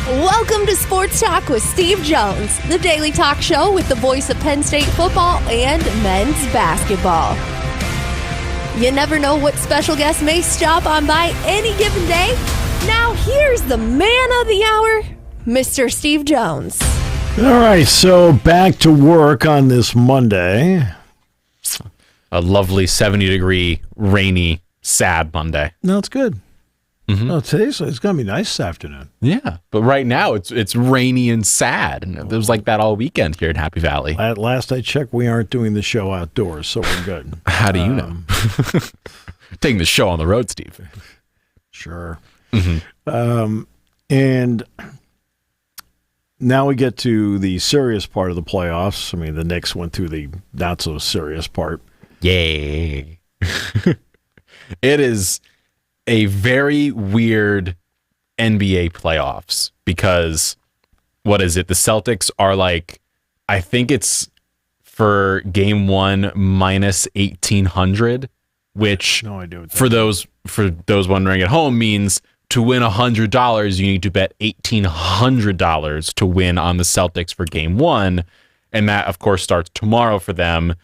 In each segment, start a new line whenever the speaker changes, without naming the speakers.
Welcome to Sports Talk with Steve Jones, the daily talk show with the voice of Penn State football and men's basketball. You never know what special guest may stop on by any given day. Now here's the man of the hour, Mr. Steve Jones.
All right, so back to work on this Monday.
A lovely 70-degree, rainy, sad Monday.
No, it's good.
Mm-hmm.
No, today's it's going to be nice this afternoon.
Yeah, but right now it's rainy and sad. And it was like that all weekend here in Happy Valley.
At last I checked, we aren't doing the show outdoors, so we're good.
How do you know? Taking the show on the road, Steve.
Sure.
Mm-hmm.
And now we get to the serious part of the playoffs. I mean, the Knicks went through the not-so-serious part.
Yay. It is a very weird NBA playoffs because, what is it? The Celtics are like, I think it's for game one minus 1,800, which
No idea what that
for those wondering at home means to win $100, you need to bet $1,800 to win on the Celtics for game one. And that, of course, starts tomorrow for them.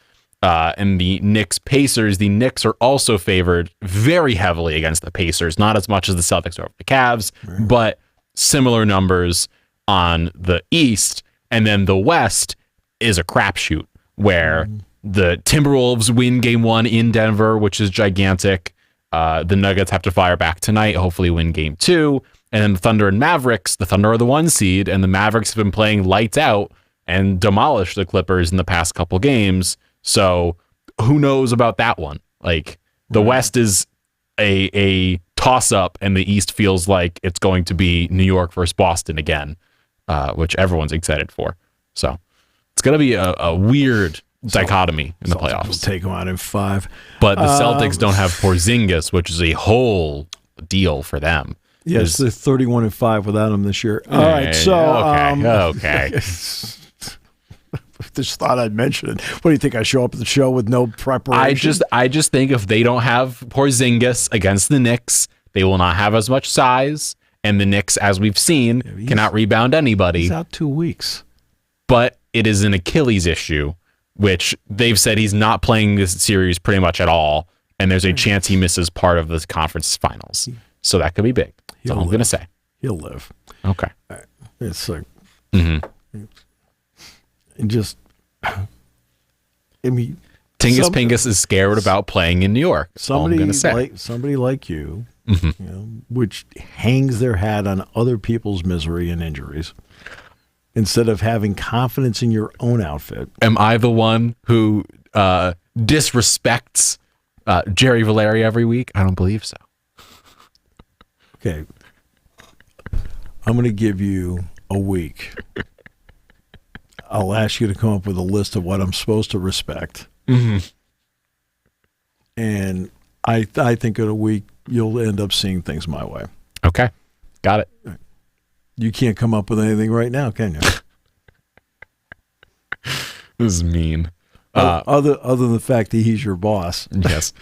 And the Knicks-Pacers, the Knicks are also favored very heavily against the Pacers, not as much as the Celtics are over the Cavs, but similar numbers on the East. And then the West is a crapshoot where the Timberwolves win game one in Denver, which is gigantic. The Nuggets have to fire back tonight, hopefully win game two. And then the Thunder and Mavericks, the Thunder are the one seed, and the Mavericks have been playing lights out and demolished the Clippers in the past couple games. So who knows about that one? Like the West is a toss-up, and the East feels like it's going to be New York versus Boston again, which everyone's excited for. So it's going to be a weird dichotomy in the playoffs.
We'll take them out in 5.
But the Celtics don't have Porzingis, which is a whole deal for them.
Yes, they're 31-5 without him this year. All right, so
okay.
Just thought I'd mention it. What do you think? I show up at the show with no preparation?
I just think if they don't have Porzingis against the Knicks, they will not have as much size. And the Knicks, as we've seen, cannot rebound anybody.
He's out 2 weeks.
But it is an Achilles issue, which they've said he's not playing this series pretty much at all. And there's a chance he misses part of the conference finals. So that could be big. That's all I'm going to say.
He'll live.
Okay.
It's like,
Mm-hmm.
just, I mean,
Tingus Pingus is scared about playing in New York.
Somebody
I'm going to say.
Somebody like you, which hangs their hat on other people's misery and injuries, instead of having confidence in your own outfit.
Am I the one who disrespects Jerry Valeri every week? I don't believe so.
Okay. I'm going to give you a week. I'll ask you to come up with a list of what I'm supposed to respect.
Mm-hmm.
And I think in a week, you'll end up seeing things my way.
Okay. Got it.
You can't come up with anything right now, can you?
This is mean.
Other than the fact that he's your boss.
Yes.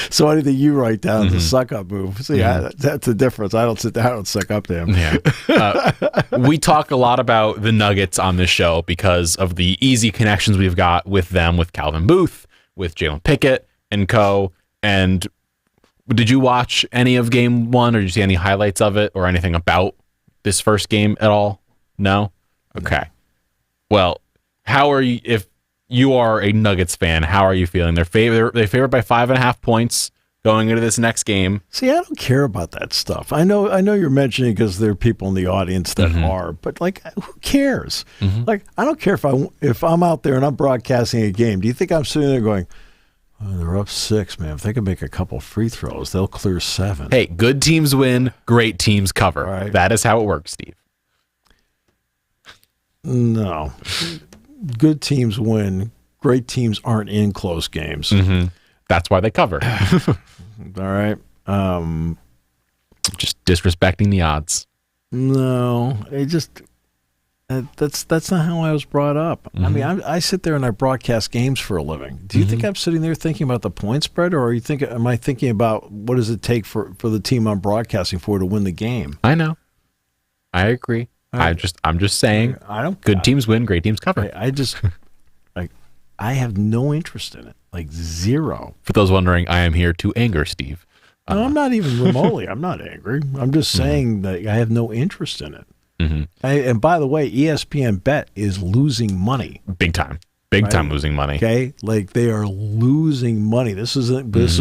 So anything you write down is a suck-up move. See, that's the difference. I don't sit down and suck up to him.
Yeah. We talk a lot about the Nuggets on this show because of the easy connections we've got with them, with Calvin Booth, with Jalen Pickett and co. And did you watch any of game one, or did you see any highlights of it or anything about this first game at all? No? Okay. Well, how are you, if you are a Nuggets fan, how are you feeling? They're favored by 5.5 points going into this next game.
See, I don't care about that stuff. I know you're mentioning because there are people in the audience that are, but like, who cares? Like, I don't care if I'm out there and I'm broadcasting a game. Do you think I'm sitting there going, oh, they're up 6, man. If they can make a couple free throws, they'll clear 7.
Hey, good teams win, great teams cover.
Right.
That is how it works, Steve.
No. Good teams win. Great teams aren't in close games.
That's why they cover.
All right.
Just disrespecting the odds.
No, it just that's not how I was brought up. I mean, I sit there and I broadcast games for a living. Do you think I'm sitting there thinking about the point spread, or am I thinking about what does it take for the team I'm broadcasting for to win the game?
I know. I agree. I'm just saying.
I don't.
Good teams win. Great teams cover.
I have no interest in it. Like zero.
For those wondering, I am here to anger Steve.
No, I'm not even remotely. I'm not angry. I'm just saying that I have no interest in it.
Mm-hmm.
And by the way, ESPN Bet is losing money.
Big time. Big time losing money.
Okay? Like they are losing money. This is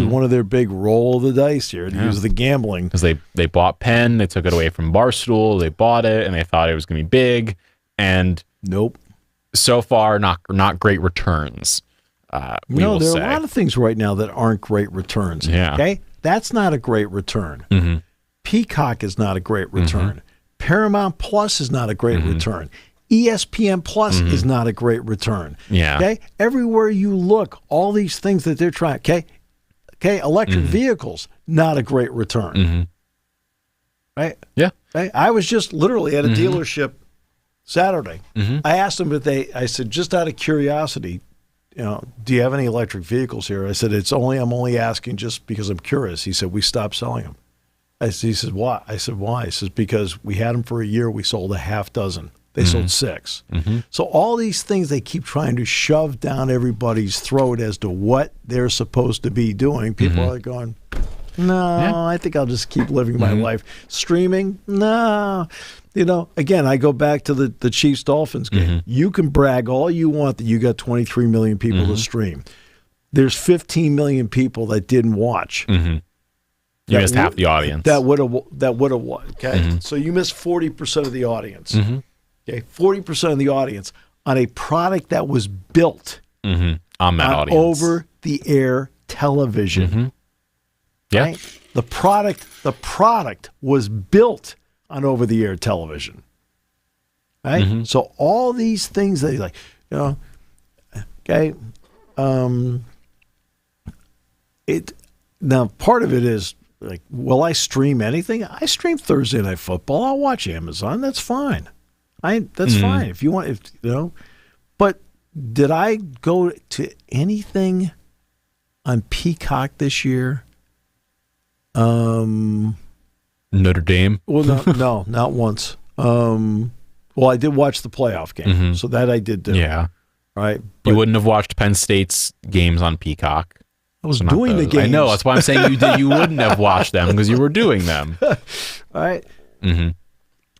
one of their big roll of the dice here to use the gambling.
Because they bought Penn, they took it away from Barstool, they bought it, and they thought it was going to be big. And
nope.
So far, not great returns. There are a
lot of things right now that aren't great returns.
Yeah.
Okay? That's not a great return.
Mm-hmm.
Peacock is not a great return. Paramount Plus is not a great return. ESPN Plus is not a great return.
Yeah.
Okay? Everywhere you look, all these things that they're trying, okay? Electric vehicles, not a great return. Right?
Yeah.
Okay? I was just literally at a dealership Saturday. I asked them I said, just out of curiosity, do you have any electric vehicles here? I said, I'm only asking just because I'm curious. He said, we stopped selling them. He said, why? I said, why? He says, because we had them for a year. We sold a half dozen. They sold 6. So all these things they keep trying to shove down everybody's throat as to what they're supposed to be doing. People are going, no, I think I'll just keep living my life. Streaming? No. Again, I go back to the Chiefs-Dolphins game. You can brag all you want that you got 23 million people to stream. There's 15 million people that didn't watch.
You missed half the audience.
That would have watched. Okay, so you missed 40% of the audience. Okay, 40% of the audience on a product that was built
on that audience
over-the-air television.
Yeah,
right? The product was built on over-the-air television. Right. So all these things that like, okay. Now part of it is. Like, will I stream anything? I stream Thursday Night Football. I'll watch Amazon. That's fine. That's fine if you want. But did I go to anything on Peacock this year?
Notre Dame.
Well, no, not once. Well, I did watch the playoff game, so that I did do.
Yeah.
Right.
But you wouldn't have watched Penn State's games on Peacock.
I was doing the games.
I know. That's why I'm saying you wouldn't have watched them because you were doing them.
All right.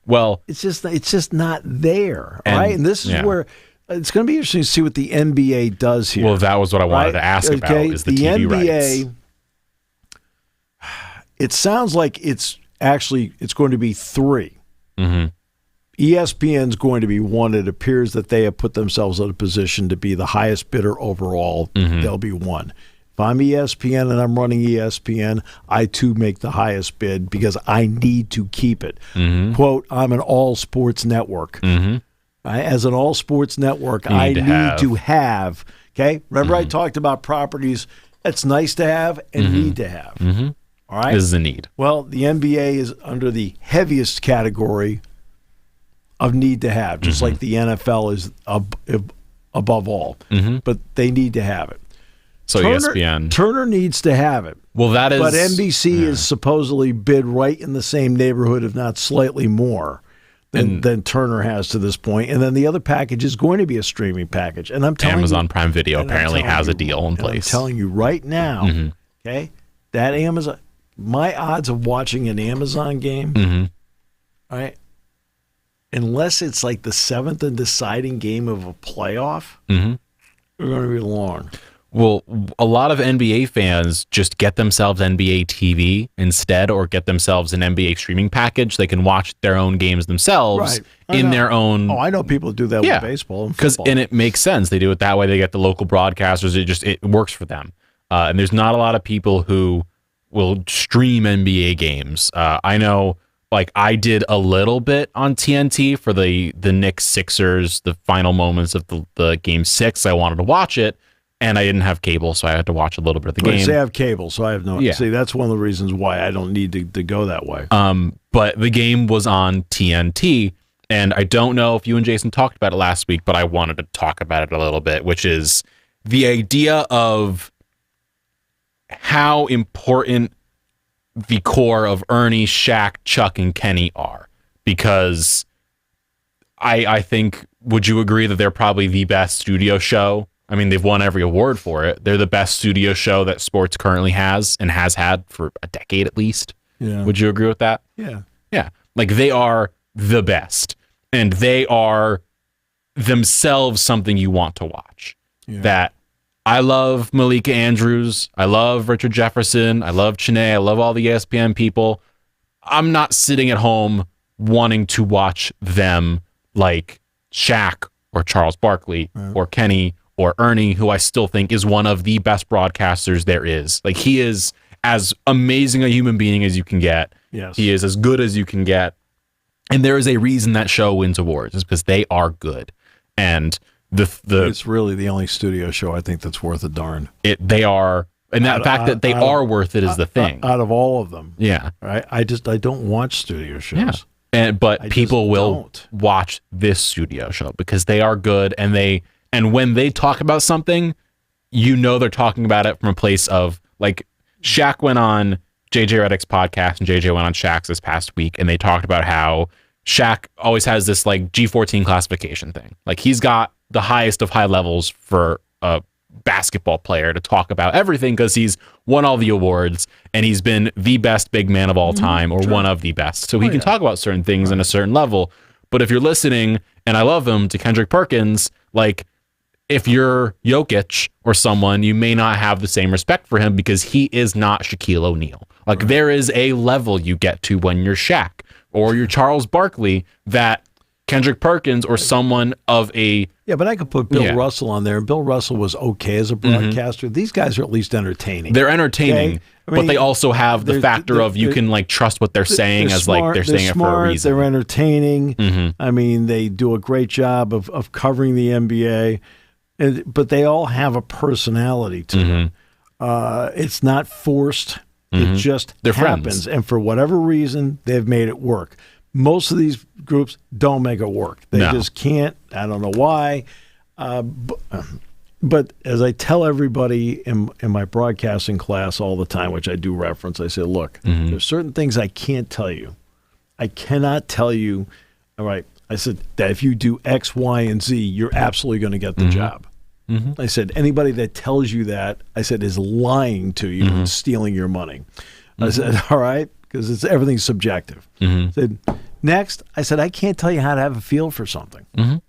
Well,
it's just not there. All right. And this is where it's going to be interesting to see what the NBA does here.
Well, that was what I wanted to ask about is the TV
NBA,
rights.
It sounds like it's going to be 3. ESPN's going to be 1. It appears that they have put themselves in a position to be the highest bidder overall. They'll be 1. If I'm ESPN and I'm running ESPN, I too make the highest bid because I need to keep it. Quote, I'm an all sports network. As an all sports network, I need to have. Okay? Remember I talked about properties that's nice to have and need to have. All right?
This is a need.
Well, the NBA is under the heaviest category of need to have, just like the NFL is above all. But they need to have it.
So ESPN.
Turner needs to have it.
Well, that is.
But NBC is supposedly bid right in the same neighborhood, if not slightly more, than Turner has to this point. And then the other package is going to be a streaming package. And I'm telling
Amazon Prime Video apparently has a deal in place.
I'm telling you right now, okay, that Amazon, my odds of watching an Amazon game, all right, unless it's like the 7th and deciding game of a playoff, are going to be long.
Well, a lot of NBA fans just get themselves NBA TV instead or get themselves an NBA streaming package. They can watch their own games themselves in their own.
Oh, I know people do that with baseball and football.
And it makes sense. They do it that way. They get the local broadcasters. It works for them. And there's not a lot of people who will stream NBA games. I know, like, I did a little bit on TNT for the Knicks Sixers, the final moments of the game 6. I wanted to watch it. And I didn't have cable, so I had to watch a little bit of the game.
I have cable, so I have no. See, that's one of the reasons why I don't need to go that way.
But the game was on TNT, and I don't know if you and Jason talked about it last week, but I wanted to talk about it a little bit, which is the idea of how important the core of Ernie, Shaq, Chuck, and Kenny are. because I think, would you agree that they're probably the best studio show? I mean, they've won every award for it. They're the best studio show that sports currently has and has had for a decade at least.
Yeah.
Would you agree with that?
Yeah.
Yeah. Like, they are the best, and they are themselves something you want to watch.
Yeah.
That I love Malika Andrews. I love Richard Jefferson. I love Chiney. I love all the ESPN people. I'm not sitting at home wanting to watch them like Shaq or Charles Barkley or Kenny or Ernie, who I still think is one of the best broadcasters there is. Like, he is as amazing a human being as you can get.
Yes.
He is as good as you can get. And there is a reason that show wins awards. It's because they are good. And
it's really the only studio show I think that's worth a darn.
They are, and that fact that they are worth it is the thing.
Out of all of them.
Yeah.
Right? I don't watch studio shows.
Yeah. But people will watch this studio show because they are good, and when they talk about something, they're talking about it from a place of, like, Shaq went on JJ Redick's podcast and JJ went on Shaq's this past week, and they talked about how Shaq always has this like G14 classification thing. Like, he's got the highest of high levels for a basketball player to talk about everything because he's won all the awards and he's been the best big man of all time or one of the best. So he can talk about certain things in a certain level. But if you're listening, and I love him, to Kendrick Perkins, like, if you're Jokic or someone, you may not have the same respect for him because he is not Shaquille O'Neal. Like, there is a level you get to when you're Shaq or you're Charles Barkley that Kendrick Perkins or someone of a...
Yeah, but I could put Bill Russell on there. Bill Russell was okay as a broadcaster. These guys are at least entertaining.
They're entertaining, but they also have the factor of you can like trust what they're saying as smart, like they're saying
smart,
it for a reason.
They're entertaining. I mean, they do a great job of covering the NBA, but they all have a personality to them. It's not forced. It just happens. Friends. And for whatever reason, they've made it work. Most of these groups don't make it work. They just can't. I don't know why. But as I tell everybody in my broadcasting class all the time, which I do reference, I say, look, there's certain things I can't tell you. I cannot tell you, all right, I said that if you do X, Y, and Z, you're absolutely going to get the job. I said, anybody that tells you that, I said, is lying to you and stealing your money. I said, all right, because everything's subjective. I said, next, I said, I can't tell you how to have a feel for something. You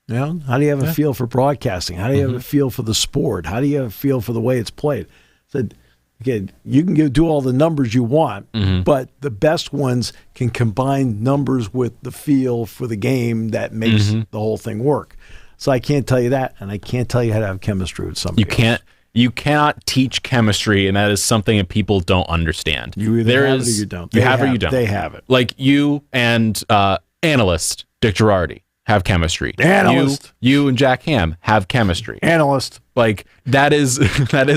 know, how do you have a feel for broadcasting? How do you have a feel for the sport? How do you have a feel for the way it's played? I said, again, you can do all the numbers you want, but the best ones can combine numbers with the feel for the game that makes the whole thing work. So I can't tell you that, and I can't tell you how to have chemistry with somebody else.
You cannot teach chemistry, and that is something that people don't understand.
You either have it or you don't.
You have it or you don't.
They have it.
Like you and analyst Dick Girardi have chemistry.
Analyst.
You and Jack Ham have chemistry.
Analyst.
Like, that is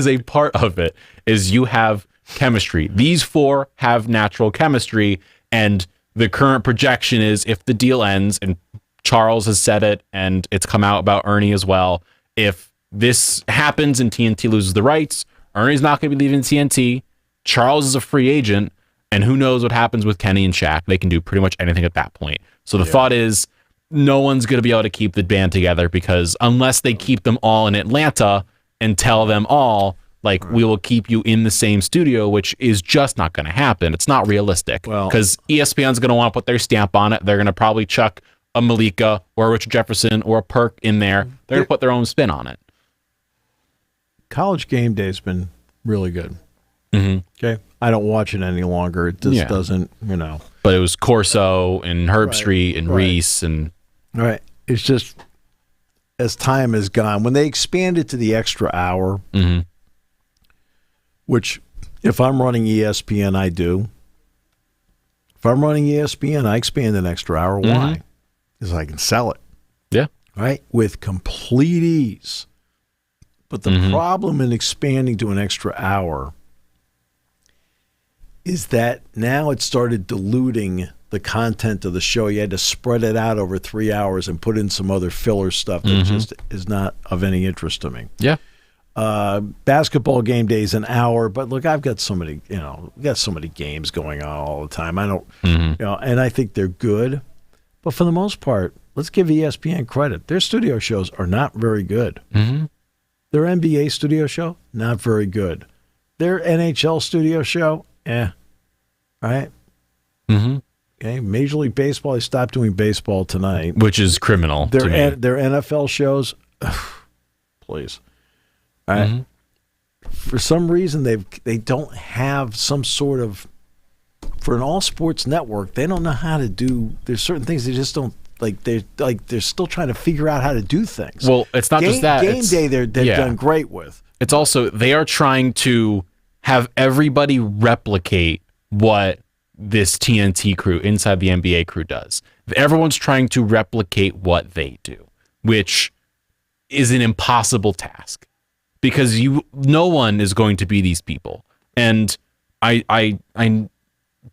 a part of it, is you have chemistry. These four have natural chemistry, and the current projection is if the deal ends, and Charles has said it, and it's come out about Ernie as well, if this happens and TNT loses the rights, Ernie's not going to be leaving TNT. Charles is a free agent, and who knows what happens with Kenny and Shaq. They can do pretty much anything at that point. So the thought is no one's going to be able to keep the band together, because unless they keep them all in Atlanta and tell them all, like, we will keep you in the same studio, which is just not going to happen. It's not realistic, because ESPN's going to want to put their stamp on it. They're going to probably chuck a Malika or a Richard Jefferson or a Perk in there. They're going to put their own spin on it.
College Game Day has been really good. Okay, I don't watch it any longer. It just doesn't,
But it was Corso and Herb Street and Reese and.
Right. It's just, as time has gone, when they expanded to the extra hour, which if I'm running ESPN, I do. If I'm running ESPN, I expand an extra hour. Why? Because I can sell it.
Yeah.
Right? With complete ease. But the problem in expanding to an extra hour is that now it started diluting the content of the show. You had to spread it out over 3 hours and put in some other filler stuff that just is not of any interest to me.
Yeah.
Basketball game day is an hour, but look, I've got so many, games going on all the time. I don't, and I think they're good, but for the most part, let's give ESPN credit. Their studio shows are not very good.
Mm-hmm.
Their NBA studio show, not very good. Their NHL studio show, right?
Mm-hmm.
Okay, Major League Baseball, they stopped doing baseball tonight.
Which is criminal to me.
Their NFL shows, please. All right. Mm-hmm. For some reason, they don't have some sort of, for an all sports network, they don't know how to do, there's certain things they just don't, they're still trying to figure out how to do things.
Well, it's not just that.
Game day they've done great with.
It's also, they are trying to have everybody replicate what this TNT crew inside the NBA crew does. Everyone's trying to replicate what they do, which is an impossible task because no one is going to be these people. And I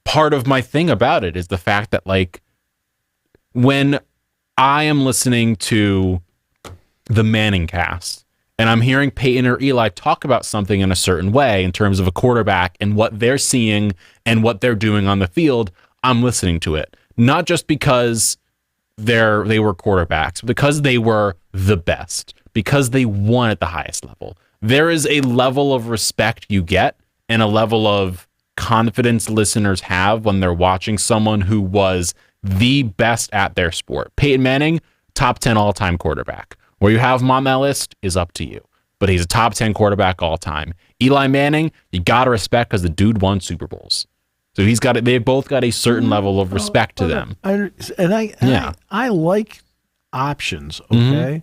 part of my thing about it is the fact that like when I am listening to the Manning cast and I'm hearing Peyton or Eli talk about something in a certain way in terms of a quarterback and what they're seeing and what they're doing on the field, I'm listening to it. Not just because they were quarterbacks, because they were the best, because they won at the highest level. There is a level of respect you get and a level of confidence listeners have when they're watching someone who was the best at their sport. Peyton Manning, top 10 all-time quarterback. Where you have him on that list is up to you. But he's a top 10 quarterback all time. Eli Manning, you got to respect because the dude won Super Bowls. So they both got a certain level of respect to them.
I like options, okay?
Mm-hmm.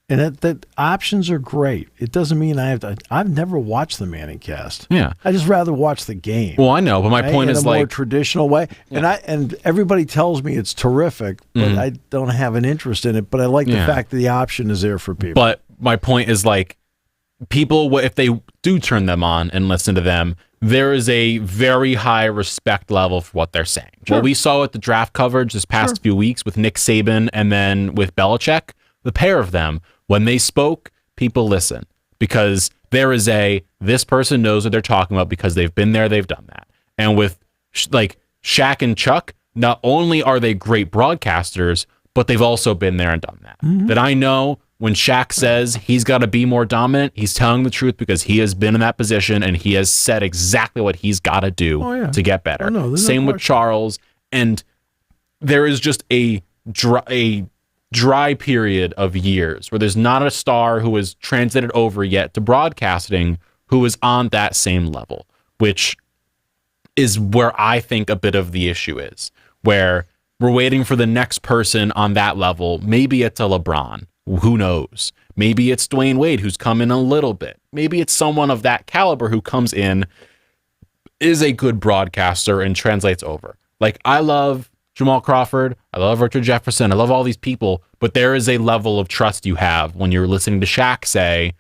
And that options are great. It doesn't mean I've never watched the Manning cast.
Yeah.
I just rather watch the game.
Well, I know, but my point is
in a more traditional way. Yeah. And everybody tells me it's terrific, but I don't have an interest in it. But I like the fact that the option is there for people.
But my point is like people, if they do turn them on and listen to them, there is a very high respect level for what they're saying. Sure. What we saw at the draft coverage this past few weeks with Nick Saban and then with Belichick, the pair of them, when they spoke, people listen because there is this person knows what they're talking about because they've been there, they've done that. And with like Shaq and Chuck, not only are they great broadcasters, but they've also been there and done that. Mm-hmm. That I know when Shaq says he's got to be more dominant, he's telling the truth because he has been in that position and he has said exactly what he's got to do to get better. Same with Charles. And there is just a dry period of years where there's not a star who has transited over yet to broadcasting who is on that same level, which is where I think a bit of the issue is, where we're waiting for the next person on that level. Maybe it's a LeBron. Who knows? Maybe it's Dwayne Wade who's come in a little bit. Maybe it's someone of that caliber who comes in, is a good broadcaster and translates over. Like I love Jamal Crawford, I love Richard Jefferson, I love all these people, but there is a level of trust you have when you're listening to Shaq say,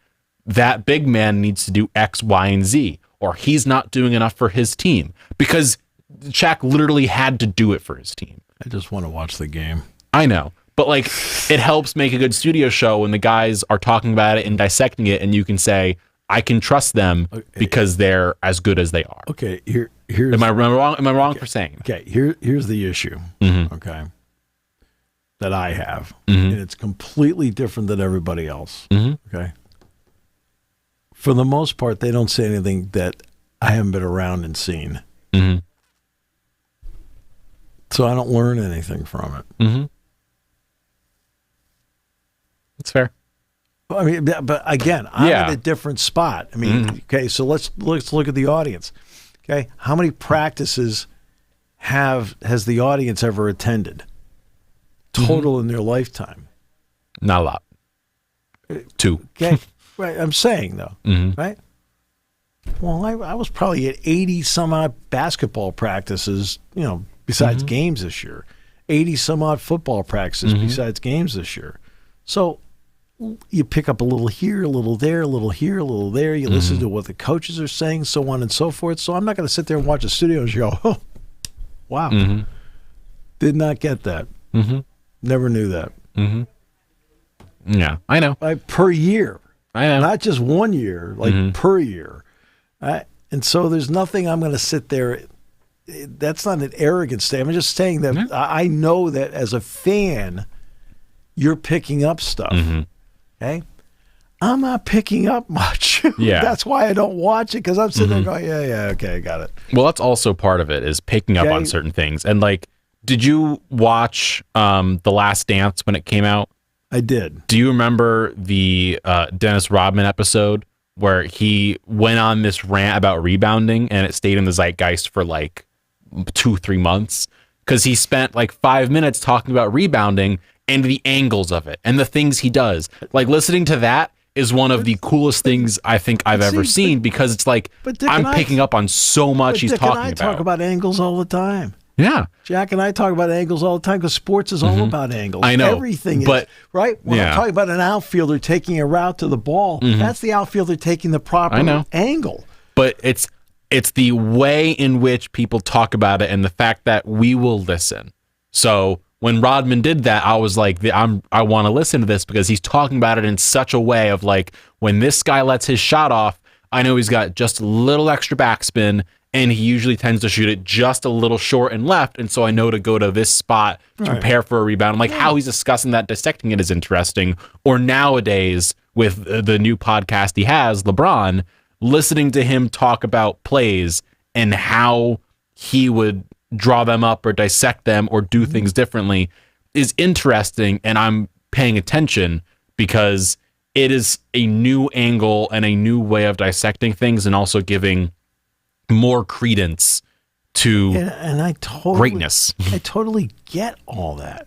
that big man needs to do X, Y, and Z, or he's not doing enough for his team, because Shaq literally had to do it for his team.
I just want to watch the game.
I know, but like it helps make a good studio show when the guys are talking about it and dissecting it, and you can say, I can trust them because they're as good as they are.
Okay, here's
am I wrong for saying that?
Okay, here's the issue. Mm-hmm. Okay, that I have, and it's completely different than everybody else. Mm-hmm. Okay, for the most part, they don't say anything that I haven't been around and seen. Mm-hmm. So I don't learn anything from it.
Mm-hmm. That's fair.
I mean, but again, I'm in a different spot. I mean, okay, so let's look at the audience. Okay, how many practices has the audience ever attended total in their lifetime?
Not a lot. 2.
Okay, right. I'm saying though, right? Well, I was probably at 80 some odd basketball practices, besides games this year. 80 some odd football practices besides games this year. So you pick up a little here, a little there, a little here, a little there. You listen to what the coaches are saying, so on and so forth. So I'm not going to sit there and watch a studio and go, oh, wow. Did not get that. Never knew that.
Yeah, I know.
Per year.
I know.
Not just 1 year, like per year. And so there's nothing I'm going to sit there. That's not an arrogant statement. I'm just saying that I know that as a fan, you're picking up stuff. Okay? I'm not picking up much.
Yeah.
That's why I don't watch it, because I'm sitting there going, yeah, okay, got it.
Well, that's also part of it, is picking up on certain things. And like, did you watch The Last Dance when it came out?
I did.
Do you remember the Dennis Rodman episode where he went on this rant about rebounding and it stayed in the zeitgeist for like 2-3 months? Because he spent like 5 minutes talking about rebounding and the angles of it and the things he does. Like, listening to that is one of the coolest things I think I've ever seen, because it's like I'm picking up on so much he's talking about.
Dick and I talk about angles all the time.
Yeah.
Jack and I talk about angles all the time, because sports is all about angles.
I know.
Everything is,
but,
right? When I'm talking about an outfielder taking a route to the ball, that's the outfielder taking the proper angle.
But it's the way in which people talk about it and the fact that we will listen. So when Rodman did that, I was like, I want to listen to this, because he's talking about it in such a way of like, when this guy lets his shot off, I know he's got just a little extra backspin, and he usually tends to shoot it just a little short and left, and so I know to go to this spot to prepare for a rebound. I'm like, how he's discussing that, dissecting it is interesting. Or nowadays, with the new podcast he has, LeBron, listening to him talk about plays and how he would draw them up or dissect them or do things differently is interesting, and I'm paying attention, because it is a new angle and a new way of dissecting things, and also giving more credence to greatness.
I totally get all that.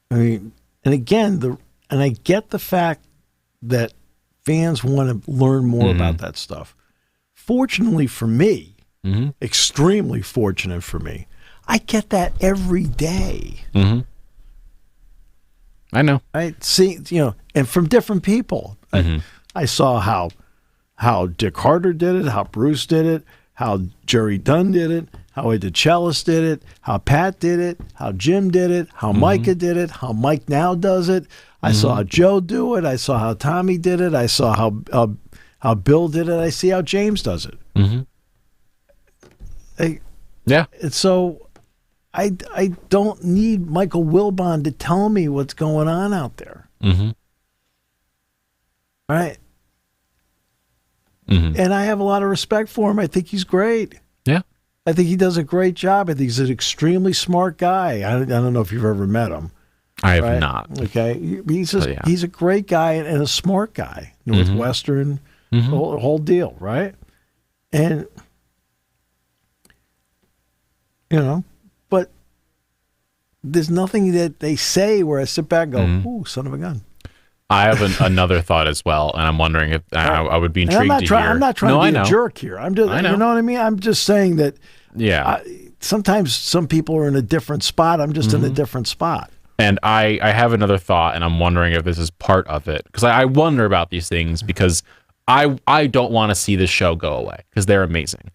I mean, and again, I get the fact that fans want to learn more about that stuff. Fortunately for me, extremely fortunate for me, I get that every day.
I know.
I see, and from different people. I saw how Dick Harder did it, how Bruce did it, how Jerry Dunn did it, how Ed DeChellis did it, how Pat did it, how Jim did it, how Micah did it, how Mike now does it. I saw Joe do it. I saw how Tommy did it. I saw how Bill did it. I see how James does it. And so I don't need Michael Wilbon to tell me what's going on out there. Right? And I have a lot of respect for him. I think he's great.
Yeah.
I think he does a great job. I think he's an extremely smart guy. I don't know if you've ever met him.
I have not.
Okay. He's a great guy and a smart guy. Northwestern, the whole deal, right? And, but there's nothing that they say where I sit back and go, ooh, son of a gun.
I have another thought as well, and I'm wondering if I would be intrigued to hear.
I'm not trying to be a jerk here. I'm just, you know what I mean? I'm just saying that.
Yeah.
Sometimes some people are in a different spot. I'm just in a different spot.
And I have another thought, and I'm wondering if this is part of it, because I wonder about these things, because I don't want to see this show go away, because they're amazing.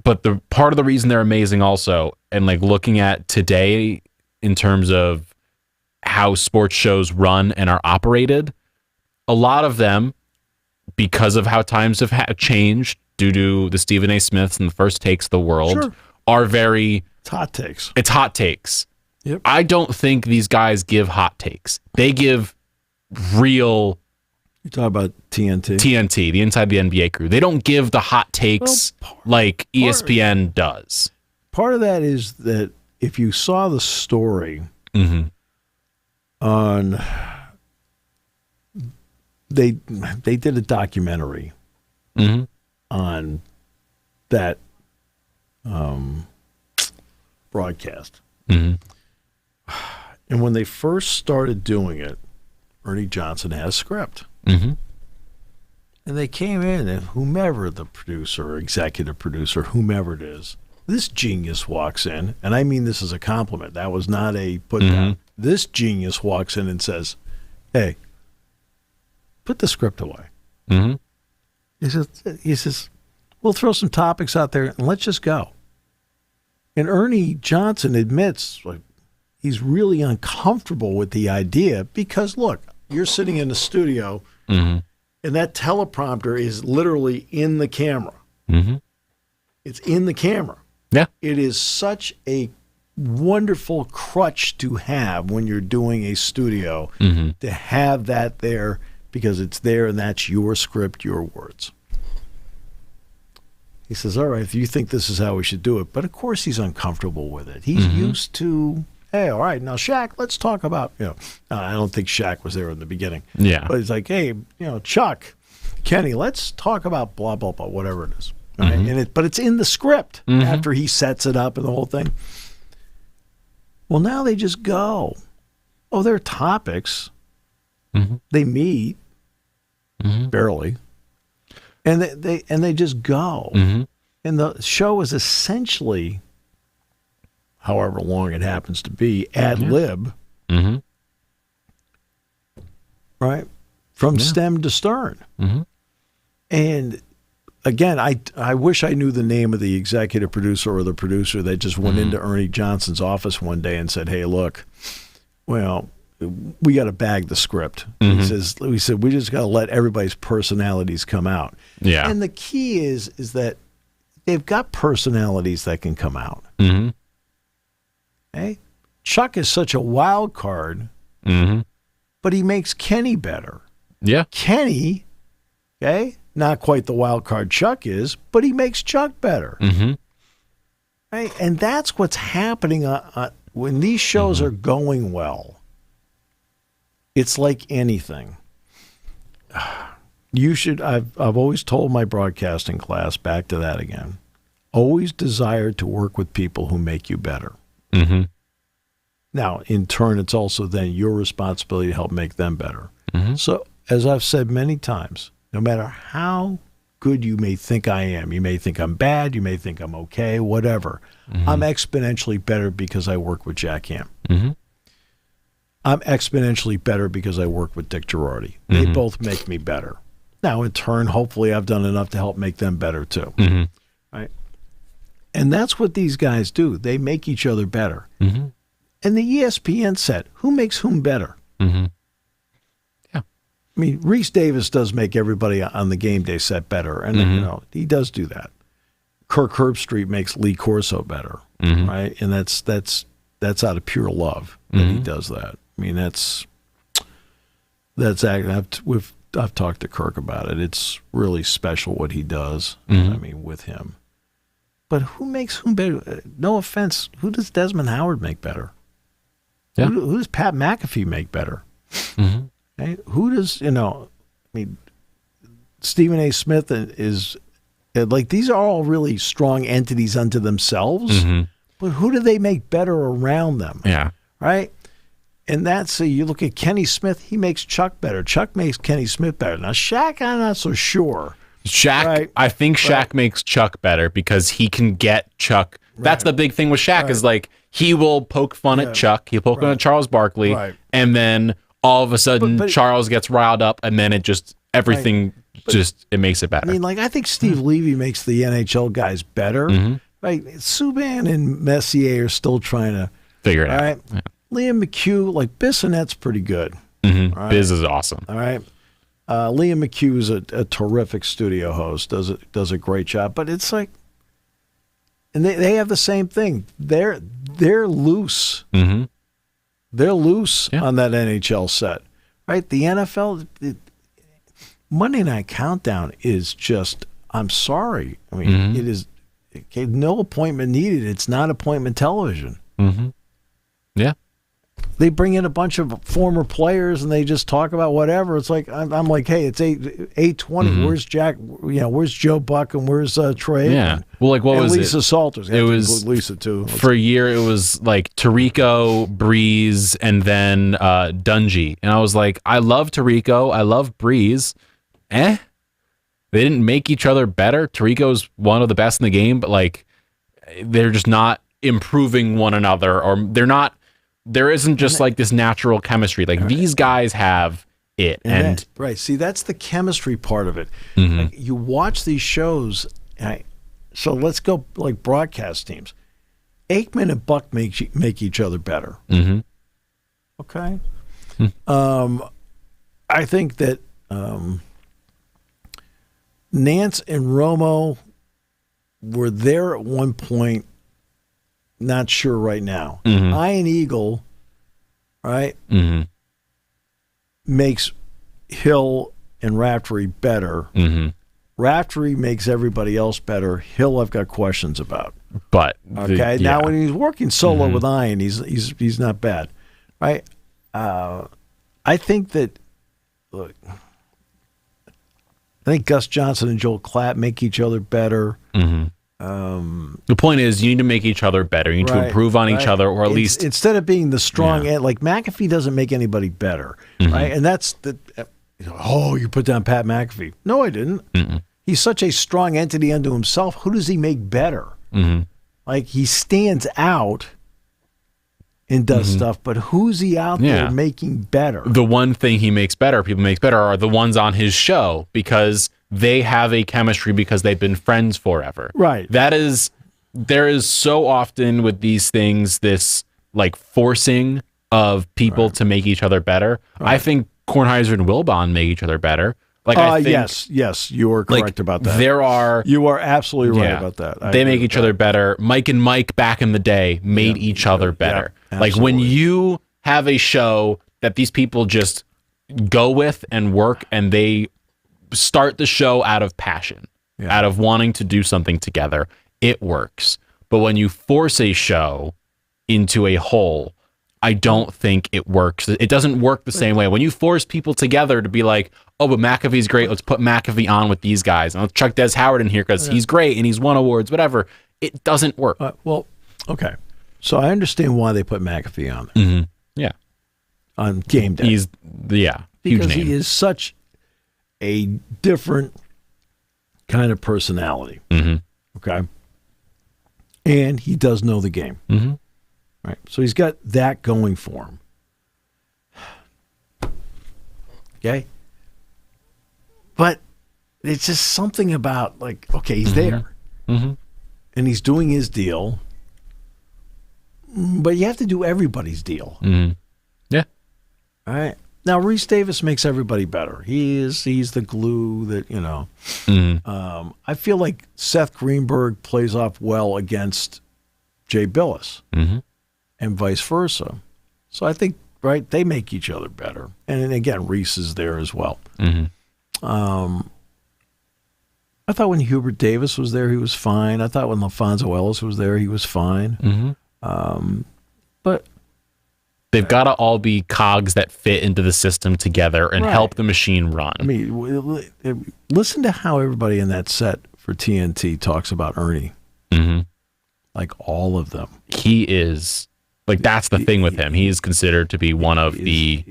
But the part of the reason they're amazing also, and like looking at today in terms of how sports shows run and are operated, a lot of them, because of how times have changed due to the Stephen A. Smiths and the First Takes of the world, are very...
It's hot takes.
It's hot takes.
Yep.
I don't think these guys give hot takes. They give real...
You're talking about TNT?
TNT, the Inside the NBA crew. They don't give the hot takes like ESPN does.
Part of that is that if you saw the story... on they did a documentary on that broadcast, and when they first started doing it, Ernie Johnson had a script, and they came in, and whomever the producer or executive producer, whomever it is, this genius walks in, and I mean this is a compliment. That was not a put down. This genius walks in and says, "Hey, put the script away." He says, "We'll throw some topics out there and let's just go." And Ernie Johnson admits, like, he's really uncomfortable with the idea because, look, you're sitting in the studio And that teleprompter is literally in the camera.
Mm-hmm.
It's in the camera.
Yeah.
It is such a wonderful crutch to have when you're doing a studio, to have that there, because it's there and that's your script, your words. He says, all right, if you think this is how we should do it. But, of course, he's uncomfortable with it. He's used to, hey, all right, now, Shaq, let's talk about, I don't think Shaq was there in the beginning.
Yeah.
But he's like, hey, Chuck, Kenny, let's talk about blah, blah, blah, whatever it is. Right? And but it's in the script after he sets it up and the whole thing. Well, now they just go. Oh, there are topics. They meet, barely. And they just go. And the show is essentially, however long it happens to be, ad lib. Right? From stem to stern. And again, I wish I knew the name of the executive producer or the producer that just went into Ernie Johnson's office one day and said, hey, look, well, we got to bag the script. We said, we just got to let everybody's personalities come out.
Yeah.
And the key is that they've got personalities that can come out. Okay? Chuck is such a wild card, but he makes Kenny better.
Yeah.
Kenny, okay, not quite the wild card Chuck is, but he makes Chuck better. Right? And that's what's happening when these shows are going well. It's like anything. You should. I've always told my broadcasting class, back to that again, always desire to work with people who make you better. Now, in turn, it's also then your responsibility to help make them better. So, as I've said many times, no matter how good you may think I am, you may think I'm bad, you may think I'm okay, whatever, I'm exponentially better because I work with Jack Ham. I'm exponentially better because I work with Dick Girardi. They both make me better. Now, in turn, hopefully I've done enough to help make them better too. Right? And that's what these guys do. They make each other better. And the ESPN set, who makes whom better? Yeah. I mean, Reese Davis does make everybody on the game day set better. And, he does do that. Kirk Herbstreit makes Lee Corso better. Right? And that's out of pure love that he does that. I mean, I've talked to Kirk about it. It's really special what he does. I mean, with him. But who makes whom better? No offense. Who does Desmond Howard make better? Yeah. Who does Pat McAfee make better? Okay? Who does, Stephen A. Smith is, like, these are all really strong entities unto themselves. But who do they make better around them?
Yeah.
Right? And that's, you look at Kenny Smith, he makes Chuck better. Chuck makes Kenny Smith better. Now, Shaq, I'm not so sure.
Shaq, right. I think Shaq makes Chuck better because he can get Chuck. Right. That's the big thing with Shaq is like he will poke fun at Chuck. He'll poke fun at Charles Barkley. And then all of a sudden Charles gets riled up and then it just, everything it makes it better.
I mean, like, I think Steve Levy makes the NHL guys better. Right? Subban and Messier are still trying to
figure it out.
Right? Yeah. Liam McHugh, like Bissonnette's pretty good.
Right? Biz is awesome.
All right. Liam McHugh is a terrific studio host, does a great job. But it's like, and they have the same thing. They're loose. They're loose on that NHL set, right? The NFL, Monday Night Countdown is just, I'm sorry. I mean, it is no appointment needed. It's not appointment television.
Yeah.
They bring in a bunch of former players and they just talk about whatever. It's like, I'm like, hey, it's 8:20. Where's Jack? Where's Joe Buck and where's Trey?
Yeah. Well, like, what was
Lisa Salters.
It was
Lisa too.
For a year. It was like Tirico, Breeze, and then Dungy. And I was like, I love Tirico. I love Breeze. They didn't make each other better. Tirico's one of the best in the game, but like, they're just not improving one another, or there isn't just like this natural chemistry. Like these guys have it. And
right. See, that's the chemistry part of it. Like, you watch these shows. So let's go like broadcast teams. Aikman and Buck make each other better. Okay. I think that Nance and Romo were there at one point. Not sure right now. Iron Eagle, right, makes Hill and Raftery better. Raftery makes everybody else better. Hill, I've got questions about.
But
now when he's working solo with Iron, he's not bad, right? I think that. Look, I think Gus Johnson and Joel Klatt make each other better.
The point is, you need to make each other better. You need to improve on each other, or at least
instead of being the strong end, like McAfee doesn't make anybody better, right? And that's the you put down Pat McAfee. No, I didn't. He's such a strong entity unto himself. Who does he make better? Like he stands out and does stuff, but who's he out there making better?
The one thing he makes better, people make better, are the ones on his show because they have a chemistry because they've been friends forever.
Right.
There is so often with these things this like forcing of people to make each other better. I think Kornheiser and Wilbon make each other better. Like I think,
yes, you are correct about that.
You
are absolutely right about that.
They make each other better. Mike and Mike back in the day made each other better. Like when you have a show that these people just go with and work, and they start the show out of passion, out of wanting to do something together, it works. But when you force a show into a hole, I don't think it works. It doesn't work the same way. When you force people together to be like, oh, but McAfee's great, let's put McAfee on with these guys, and let's chuck Des Howard in here because he's great and he's won awards, whatever, it doesn't work.
Okay. So I understand why they put McAfee on there.
Yeah.
On game day.
He's, huge
because
name.
He is such a different kind of personality. Okay. And he does know the game. Right. So he's got that going for him. Okay. But it's just something about like, okay, he's there. And he's doing his deal. But you have to do everybody's deal.
Yeah.
All right. Now, Reese Davis makes everybody better. He's the glue that, I feel like Seth Greenberg plays off well against Jay Billis and vice versa. So I think, they make each other better. And again, Reese is there as well. I thought when Hubert Davis was there, he was fine. I thought when LaFonso Ellis was there, he was fine. But
they've got to all be cogs that fit into the system together and help the machine run.
I mean, listen to how everybody in that set for TNT talks about Ernie. Like all of them.
He is, that's the thing with him. He is considered to be one of the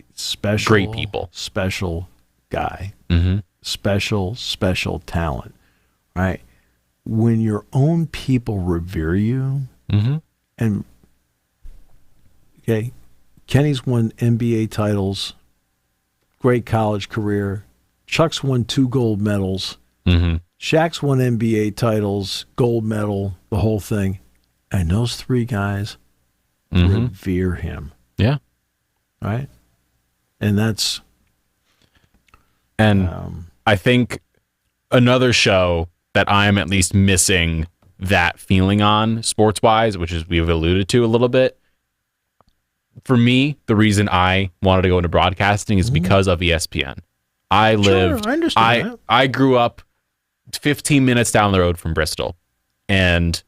great people.
Special guy. Special talent. Right? When your own people revere you, and Kenny's won NBA titles, great college career. Chuck's won 2 gold medals. Shaq's won NBA titles, gold medal, the whole thing. And those 3 guys revere him.
Yeah.
Right? And that's...
And I think another show that I'm at least missing that feeling on sports-wise, which is we've alluded to a little bit, for me, the reason I wanted to go into broadcasting is because of ESPN. I understand that. I grew up 15 minutes down the road from Bristol, and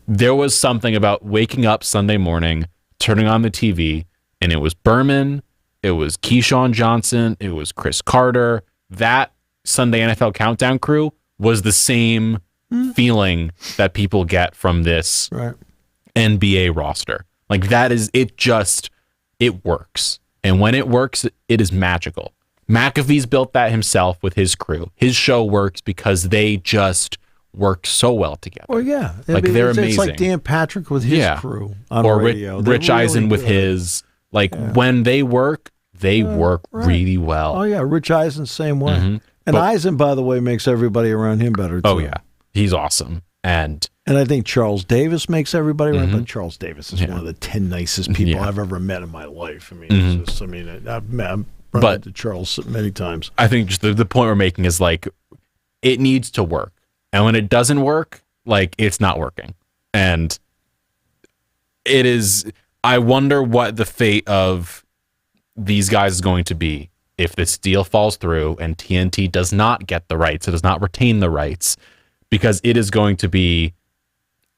there was something about waking up Sunday morning, turning on the TV, and it was Berman, it was Keyshawn Johnson, it was Chris Carter. That Sunday NFL Countdown crew was the same feeling that people get from this NBA roster. That is, it works. And when it works, it is magical. McAfee's built that himself with his crew. His show works because they just work so well together.
Well, yeah.
They're amazing.
It's like Dan Patrick with his crew on
or
radio.
Rich Eisen with his. When they work really well.
Oh, yeah. Rich Eisen, same way. And Eisen, by the way, makes everybody around him better, too.
Oh, yeah. He's awesome. And
I think Charles Davis makes everybody right, but Charles Davis is one of the 10 nicest people I've ever met in my life. I mean, it's just, I've run into Charles many times.
I think just the point we're making is it needs to work. And when it doesn't work, like, it's not working. And it is, I wonder what the fate of these guys is going to be if this deal falls through and TNT does not get the rights, it does not retain the rights, because it is going to be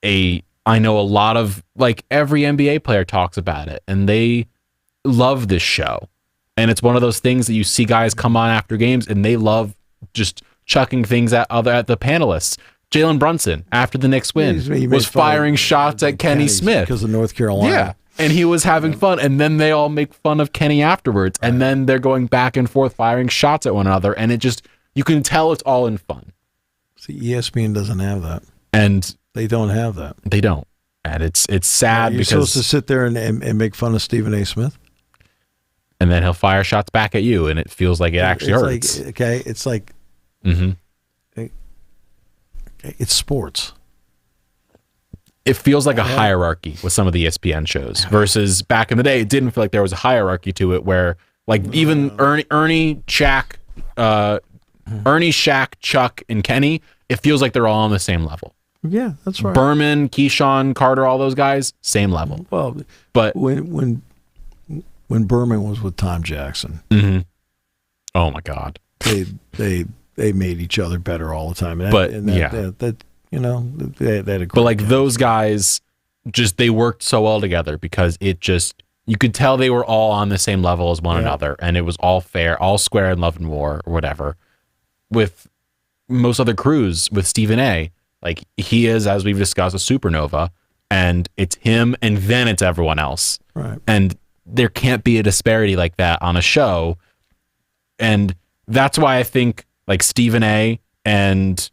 I know a lot of, like, every NBA player talks about it and they love this show. And it's one of those things that you see guys come on after games and they love just chucking things at the panelists. Jalen Brunson, after the Knicks win, was firing shots at Kenny Smith
because of North Carolina.
Yeah. And he was having fun, and then they all make fun of Kenny afterwards, and then they're going back and forth firing shots at one another, and it just, you can tell it's all in fun.
See, ESPN doesn't have that,
and
they don't have that.
They don't, and it's sad
you're
because
supposed to sit there and make fun of Stephen A. Smith,
and then he'll fire shots back at you, and it feels like it actually hurts.
It's like it's sports. It feels like a hierarchy with some of the ESPN shows versus back in the day. It didn't feel like there was a hierarchy to it where, like, even Ernie, Shaq, Chuck, and Kenny, it feels like they're all on the same level. Yeah, that's right.
Berman, Keyshawn, Carter, all those guys, same level.
Well,
but
when Berman was with Tom Jackson,
oh my God,
they made each other better all the time. You know, they had a great
but like those guys, just they worked so well together because it just, you could tell they were all on the same level as one another, and it was all fair, all square in love and war or whatever. With most other crews, with Stephen A., like, he is, as we've discussed, a supernova, and it's him and then it's everyone else.
Right.
And there can't be a disparity like that on a show. And that's why I think, like, Stephen A. and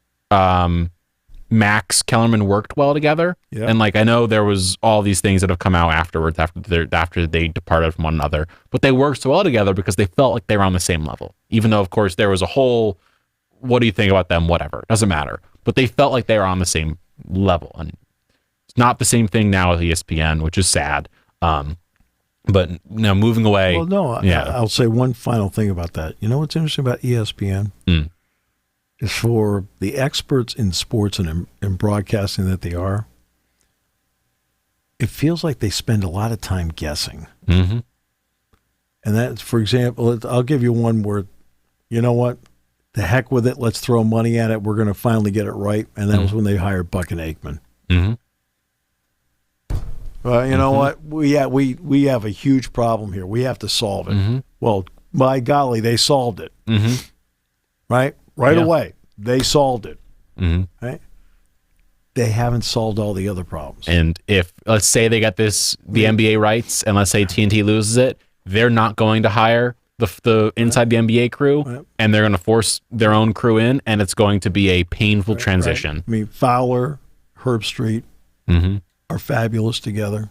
Max Kellerman worked well together.
Yeah.
And, like, I know there was all these things that have come out afterwards after they departed from one another, but they worked so well together because they felt like they were on the same level, even though, of course, there was a whole, what do you think about them, whatever, doesn't matter, but they felt like they were on the same level. And it's not the same thing now with ESPN, which is sad. But now moving away.
Well, no, I'll say one final thing about that. You know what's interesting about ESPN? Is for the experts in sports and in broadcasting that they are, it feels like they spend a lot of time guessing.
Mm-hmm.
And that, for example, I'll give you one where, you know what, the heck with it, let's throw money at it, we're going to finally get it right. And that was when they hired Buck and Aikman. Well, you know what, we have a huge problem here. We have to solve it. Well, by golly, they solved it. Right away, they solved it. Right? They haven't solved all the other problems.
And if, let's say they got the NBA rights, and let's say TNT loses it, they're not going to hire the inside the NBA crew, and they're going to force their own crew in, and it's going to be a painful transition.
I mean, Fowler, Herb Street are fabulous together.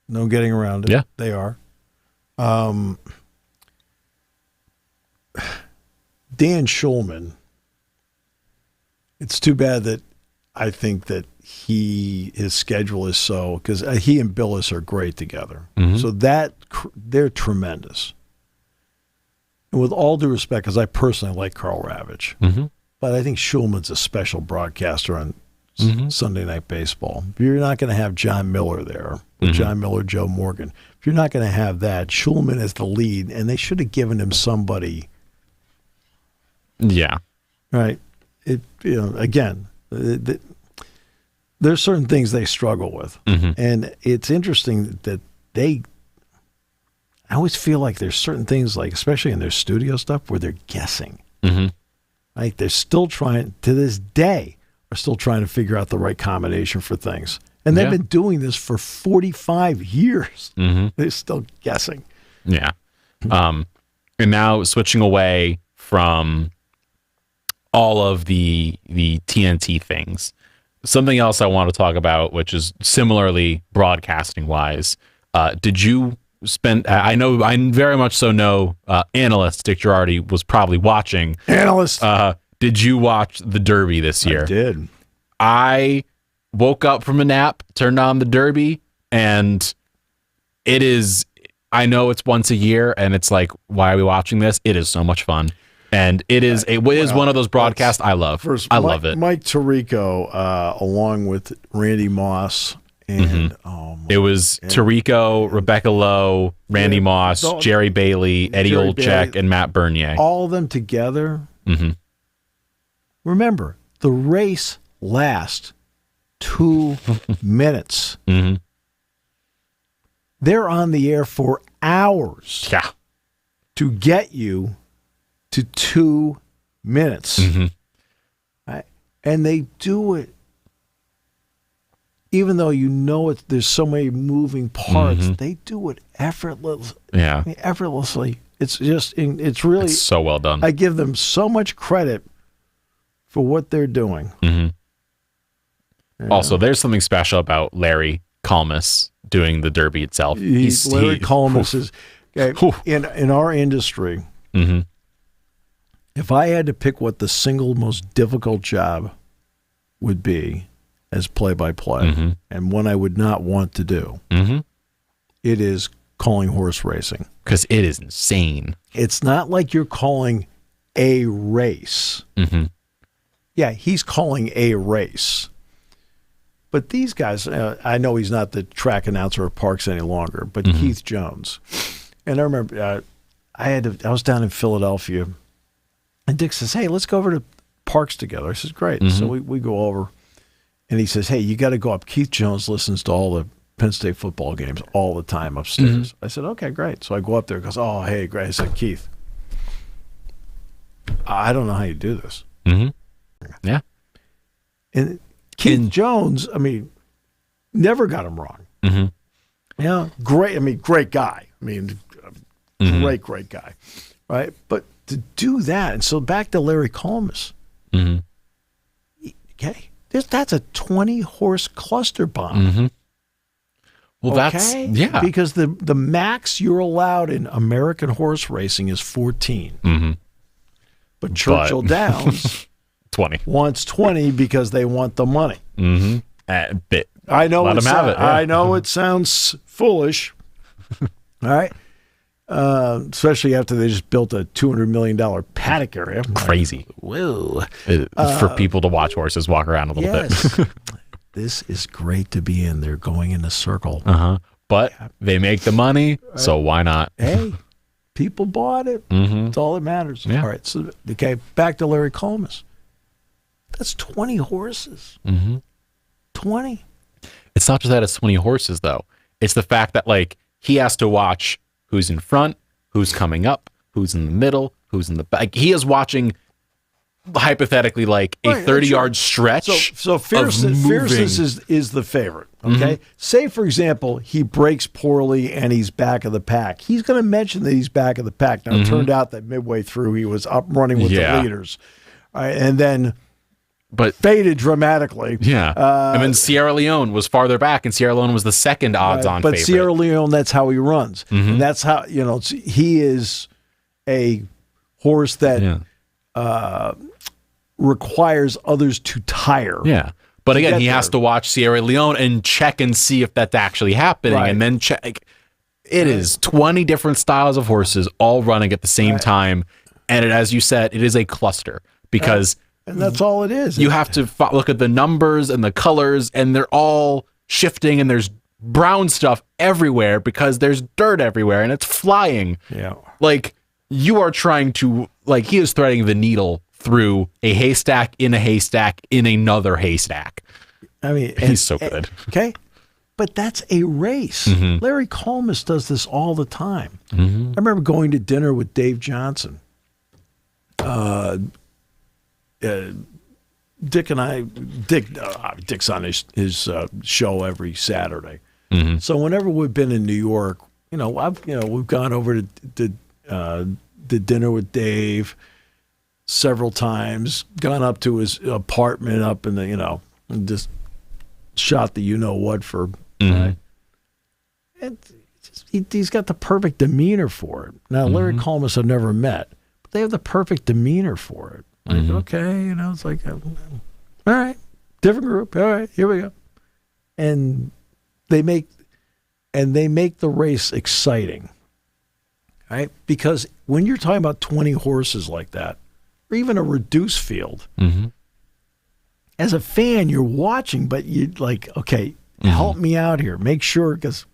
No getting around it.
Yeah.
They are. Dan Schulman, it's too bad that I think that his schedule is so, because he and Billis are great together. So they're tremendous. And with all due respect, because I personally like Carl Ravitch, but I think Schulman's a special broadcaster on Sunday Night Baseball. If you're not going to have John Miller there, John Miller, Joe Morgan, if you're not going to have that, Schulman as the lead, and they should have given him somebody.
Yeah.
Right. Again, there's certain things they struggle with. And it's interesting that I always feel like there's certain things, like, especially in their studio stuff, where they're guessing. Like, they're still trying, to this day, are still trying to figure out the right combination for things. And they've been doing this for 45 years. They're still guessing.
Yeah. And now switching away from all of the TNT things, something else I want to talk about, which is similarly broadcasting wise. Did you spend, I very much so know, analyst Dick Girardi was probably watching.
Analyst.
Did you watch the Derby this year?
I did.
I woke up from a nap, turned on the Derby, and it is, I know it's once a year, and it's like, why are we watching this? It is so much fun. And it is one of those broadcasts I love. I love it.
Mike Tirico, along with Randy Moss, and
it was Tirico, Rebecca Lowe, Randy Moss, Jerry Bailey, Eddie Olczyk, and Matt Bernier.
All of them together. Mm-hmm. Remember, the race lasts 2 minutes.
Mm-hmm.
They're on the air for hours.
Yeah.
To get you to 2 minutes.
Mm-hmm.
Right? And they do it, even though there's so many moving parts, they do it effortlessly.
Yeah.
Effortlessly. It's
so well done.
I give them so much credit for what they're doing.
Mm-hmm. Yeah. Also, there's something special about Larry Kalmus doing the Derby itself.
Larry Kalmus is in our industry.
Mm-hmm.
If I had to pick what the single most difficult job would be as play-by-play, and one I would not want to do, it is calling horse racing.
Because it is insane.
It's not like you're calling a race.
Mm-hmm.
Yeah, he's calling a race. But these guys, I know he's not the track announcer of Parks any longer, but Keith Jones. And I remember I was down in Philadelphia, and Dick says, "Hey, let's go over to Parks together." I says, "Great." So we go over, and he says, "Hey, you got to go up." Keith Jones listens to all the Penn State football games all the time upstairs. I said, "Okay, great." So I go up there. He goes, "Oh, hey, great." I said, "Keith, I don't know how you do this."
Yeah.
And Keith Jones, never got him wrong. Yeah, great. Great guy. Great guy, right? But to do that, and so back to Larry Kalmus. Okay, that's a 20-horse cluster bomb.
Well, that's
because the max you're allowed in American horse racing is 14. But Churchill Downs
20
wants 20 because they want the money.
I know. Let them have it. Yeah.
I know it sounds foolish. All right. Especially after they just built a $200 million paddock area.
Crazy.
Whoa.
For people to watch horses walk around a little bit.
This is great to be in. They're going in a circle.
But they make the money, so why not?
Hey, people bought it. That's all that matters.
Yeah.
All right. So, back to Larry Kalmus. That's 20 horses. 20.
It's not just that it's 20 horses, though. It's the fact that, he has to watch who's in front, who's coming up, who's in the middle, who's in the back. He is watching, hypothetically, a 30-yard stretch.
So fierceness is the favorite. Okay? Say, for example, he breaks poorly and he's back of the pack. He's going to mention that he's back of the pack. Now, it turned out that midway through he was up running with the leaders. All right, and then faded dramatically.
Yeah. And then Sierra Leone was farther back, and Sierra Leone was the second odds-on favorite.
But Sierra Leone, that's how he runs. And that's how, he is a horse that requires others to tire.
Yeah. But again, he has to watch Sierra Leone and check and see if that's actually happening, and then check. It is 20 different styles of horses all running at the same time, and as you said, it is a cluster because...
And that's all it is.
You have to look at the numbers and the colors, and they're all shifting, and there's brown stuff everywhere because there's dirt everywhere, and it's flying.
Yeah.
You are trying to, he is threading the needle through a haystack in another haystack. He's so good.
Okay. But that's a race. Larry Kalmus does this all the time. I remember going to dinner with Dave Johnson. Dick's on his show every Saturday. So whenever we've been in New York, we've gone over to dinner with Dave several times, gone up to his apartment up in the, and just shot the what for. And he's got the perfect demeanor for it. Now, Larry Kalmus I've never met, but they have the perfect demeanor for it. Okay, it's all right, different group. All right, here we go. And they make the race exciting. right? Because when you're talking about 20 horses like that, or even a reduced field, as a fan, you're watching, but you're like, okay, help me out here. Make sure, because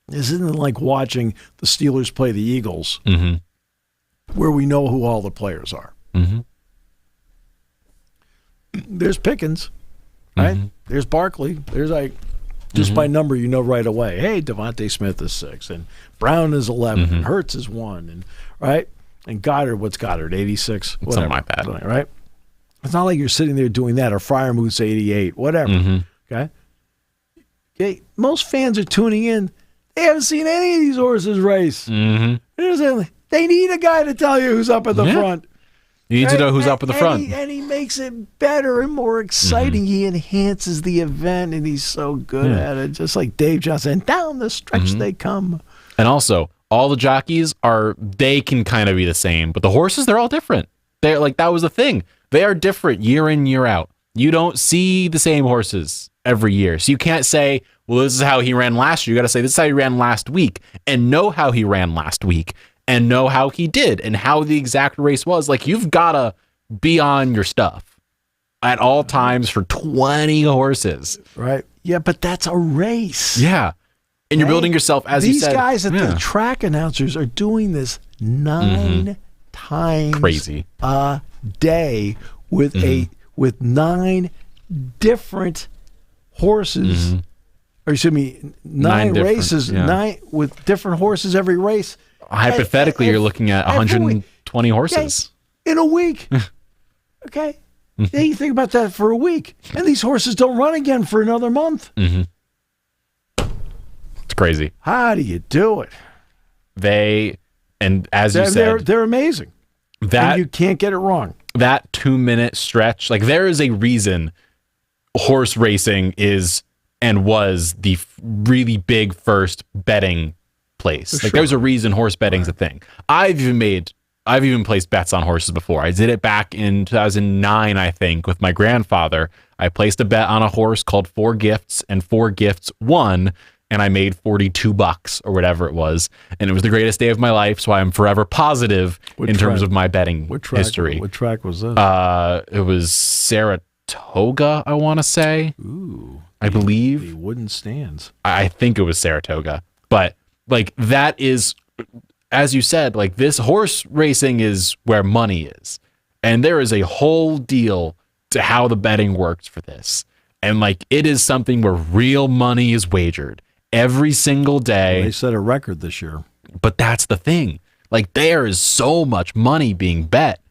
this isn't like watching the Steelers play the Eagles, where we know who all the players are. There's Pickens, right? There's Barkley. There's like, just by number, you know right away. Hey, Devontae Smith is 6, and Brown is 11, and Hurts is 1, and right? And Goddard, what's Goddard? 86, whatever,
something like that,
right? It's not like you're sitting there doing that, or Freiermuth's 88, whatever. Okay, most fans are tuning in. They haven't seen any of these horses race. They need a guy to tell you who's up at the front.
You need to know who's up at the front.
And he makes it better and more exciting. He enhances the event, and he's so good at it. Just like Dave Johnson. Down the stretch they come.
And also, all the jockeys they can kind of be the same, but the horses, they're all different. They're like, that was the thing. They are different year in, year out. You don't see the same horses every year. So you can't say, well, this is how he ran last year. You got to say, this is how he ran last week, and know how he ran last week, and know how he did, and how the exact race was. Like, you've got to be on your stuff at all times for 20 horses.
Right. Yeah, but that's a race.
Yeah. And you're building yourself, as you said.
These guys at the track announcers are doing this 9 times
crazy
a day with with 9 different horses. Or excuse me, 9 races, 9 with different horses every race.
Hypothetically, you're looking at 120 horses.
Okay, in a week. Okay? Then you think about that for a week. And these horses don't run again for another month.
It's crazy.
How do you do it?
And as you said,
they're amazing. And you can't get it wrong.
That 2-minute stretch, like, there is a reason horse racing is and was the really big first betting place. Like, there's a reason horse betting's a thing. I've even placed bets on horses before. I did it back in 2009, I think, with my grandfather. I placed a bet on a horse called 4 Gifts, and 4 Gifts won, and I made $42 or whatever it was. And it was the greatest day of my life, so I'm forever positive in terms of my betting history.
What track was that?
It was Saratoga, I want to say.
Ooh.
I believe.
The wooden stands.
I think it was Saratoga. But, like, that is, as you said, like, this horse racing is where money is. And there is a whole deal to how the betting works for this. And, like, it is something where real money is wagered every single day.
They set a record this year.
But that's the thing. Like, there is so much money being bet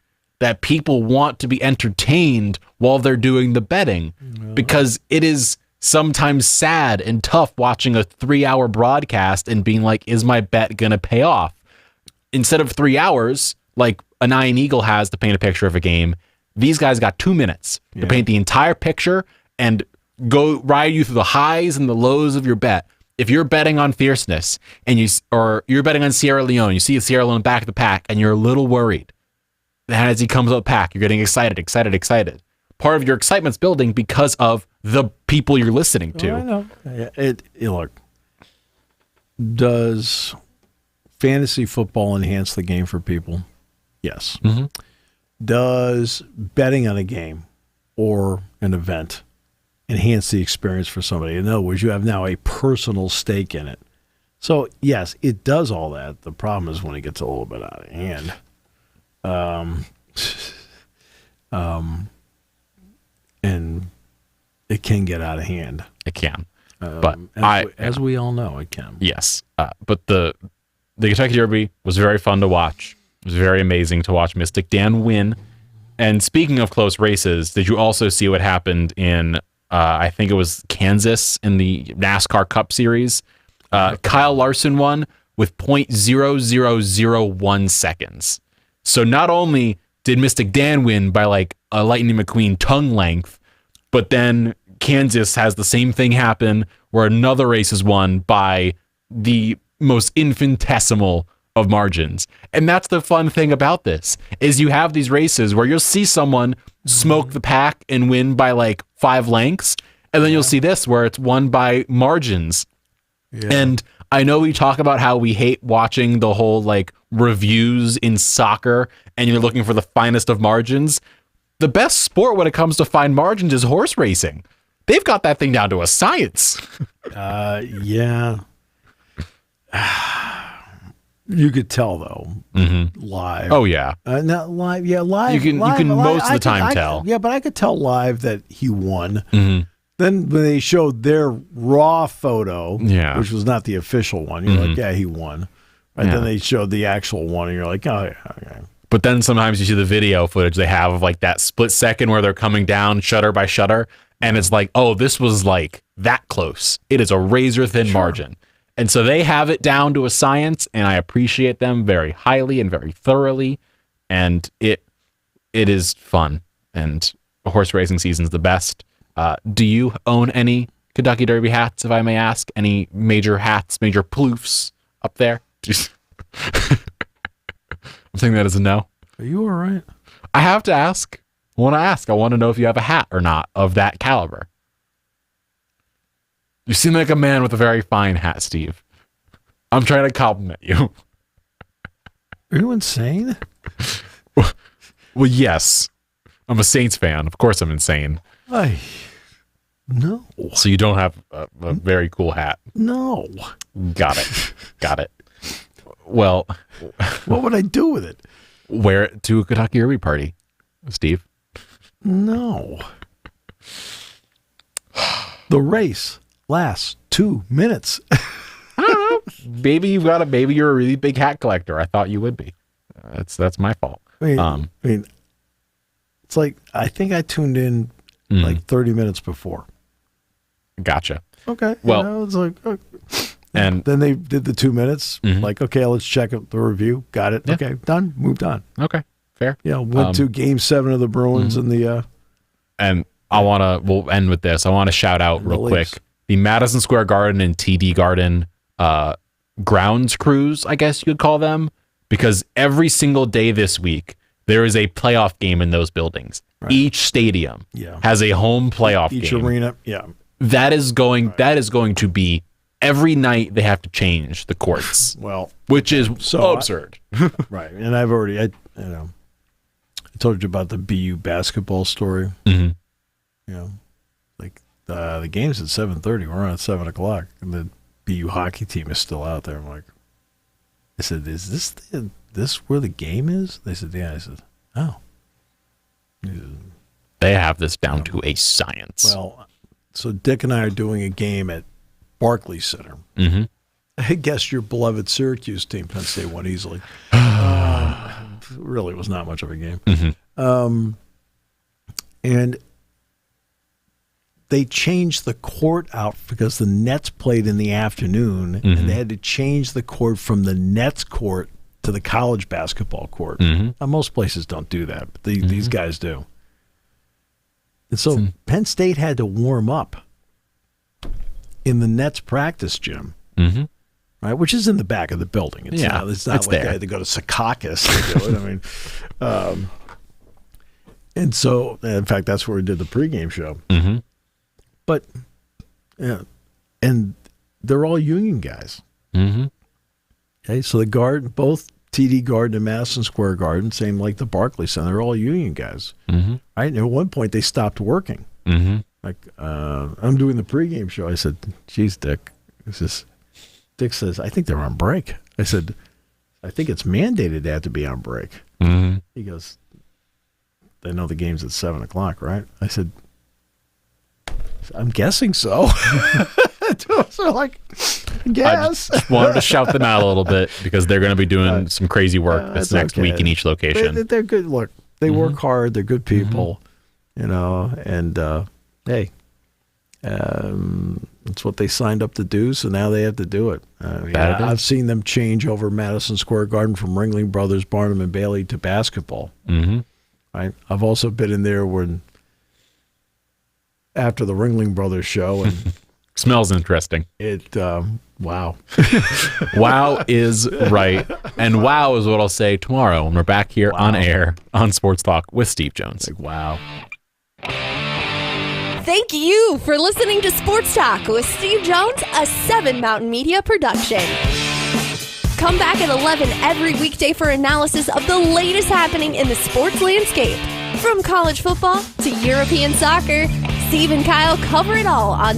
that people want to be entertained while they're doing the betting, because it is sometimes sad and tough watching a 3-hour broadcast and being like, is my bet going to pay off? Instead of 3 hours, like an Iron Eagle has to paint a picture of a game, these guys got 2 minutes to paint the entire picture and go ride you through the highs and the lows of your bet. If you're betting on fierceness and you're betting on Sierra Leone, you see Sierra Leone back of the pack and you're a little worried. Then as he comes up the pack, you're getting excited. Part of your excitement's building because of the people you're listening to.
I know. Look, does fantasy football enhance the game for people? Yes. Does betting on a game or an event enhance the experience for somebody? In other words, you have now a personal stake in it. So, yes, it does all that. The problem is when it gets a little bit out of hand. And it can get out of hand.
It can. But
as we all know, it can.
Yes. But the Kentucky Derby was very fun to watch. It was very amazing to watch Mystic Dan win. And speaking of close races, did you also see what happened in, I think it was Kansas in the NASCAR Cup Series? Kyle Larson won with 0.0001 seconds. So not only did Mystic Dan win by like a Lightning McQueen tongue length, but then Kansas has the same thing happen where another race is won by the most infinitesimal of margins. And that's the fun thing about this, is you have these races where you'll see someone smoke the pack and win by like 5 lengths, and then you'll see this where it's won by margins. And I know we talk about how we hate watching the whole like reviews in soccer and you're looking for the finest of margins. The best sport when it comes to fine margins is horse racing. They've got that thing down to a science.
Yeah. You could tell though, live.
Oh yeah,
not live. Yeah, live.
You can most of the time tell.
Yeah, but I could tell live that he won. Then when they showed their raw photo, which was not the official one, you're like, yeah, he won. Right? Then they showed the actual one, and you're like, oh, yeah, okay.
But then sometimes you see the video footage they have of like that split second where they're coming down shutter by shutter, and it's like, oh, this was like that close. It is a razor thin margin. And so they have it down to a science, and I appreciate them very highly and very thoroughly. And it is fun, and horse racing season's the best. Do you own any Kentucky Derby hats, if I may ask? Any major hats, major ploufs up there? I'm thinking that is a no.
Are you all right?
I have to ask. I want to know if you have a hat or not of that caliber. You seem like a man with a very fine hat, Steve. I'm trying to compliment you.
Are you insane?
Well, yes. I'm a Saints fan. Of course I'm insane.
No.
So you don't have a very cool hat?
No.
Got it. Well,
what would I do with it?
Wear it to a Kentucky Derby party, Steve.
No. The race lasts 2 minutes.
I don't know. Maybe you're a really big hat collector. I thought you would be. That's my fault.
I mean, it's like I think I tuned in like 30 minutes before.
Gotcha.
Okay.
Well,
it's like, okay.
And
then they did the 2 minutes. Like, okay, let's check out the review. Got it.
Yeah.
Okay, done. Moved on.
Okay, fair.
Yeah, went to Game 7 of the Bruins and the.
And we'll end with this. I want to shout out real quick the Madison Square Garden and TD Garden grounds crews, I guess you'd call them, because every single day this week there is a playoff game in those buildings. Right. Each stadium has a home playoff game.
Each arena, yeah.
That is going to be every night they have to change the courts.
Well,
which is so absurd.
Right. And I've already I told you about the BU basketball story. Like the game's at 7:30. We're on at 7:00, and the BU hockey team is still out there. I'm like, I said, "Is this where the game is?" They said, "Yeah." I said, "Oh."
They have this down to a science.
Well, so Dick and I are doing a game at Barclays Center. I guess your beloved Syracuse team, Penn State, won easily. Really was not much of a game. And they changed the court out because the Nets played in the afternoon, and they had to change the court from the Nets court to the college basketball court. Most places don't do that, but these guys do. And so Penn State had to warm up in the Nets practice gym, right, which is in the back of the building. It's not like there. They had to go to Secaucus to do it. I mean, and so, in fact, that's where we did the pregame show. But, and they're all union guys. Okay, so the Garden, both TD Garden and Madison Square Garden, same like the Barclays Center, they're all union guys. Right? And at one point, they stopped working. Like, I'm doing the pregame show. I said, "Geez, Dick." Dick says, "I think they're on break." I said, "I think it's mandated they have to be on break." He goes, "They know the game's at 7:00, right?" I said, "I'm guessing so." So like, yes.
I just wanted to shout them out a little bit because they're going to be doing some crazy work this next week in each location.
They're good. Look, they work hard. They're good people, and hey, it's what they signed up to do, so now they have to do it. I've seen them change over Madison Square Garden from Ringling Brothers, Barnum and Bailey to basketball. Right? I've also been in there after the Ringling Brothers show, and
smells interesting.
Wow.
Wow is right. And wow is what I'll say tomorrow when we're back here on air on Sports Talk with Steve Jones.
Like, wow.
Thank you for listening to Sports Talk with Steve Jones, a 7 Mountain Media production. Come back at 11 every weekday for analysis of the latest happening in the sports landscape. From college football to European soccer, Steve and Kyle cover it all on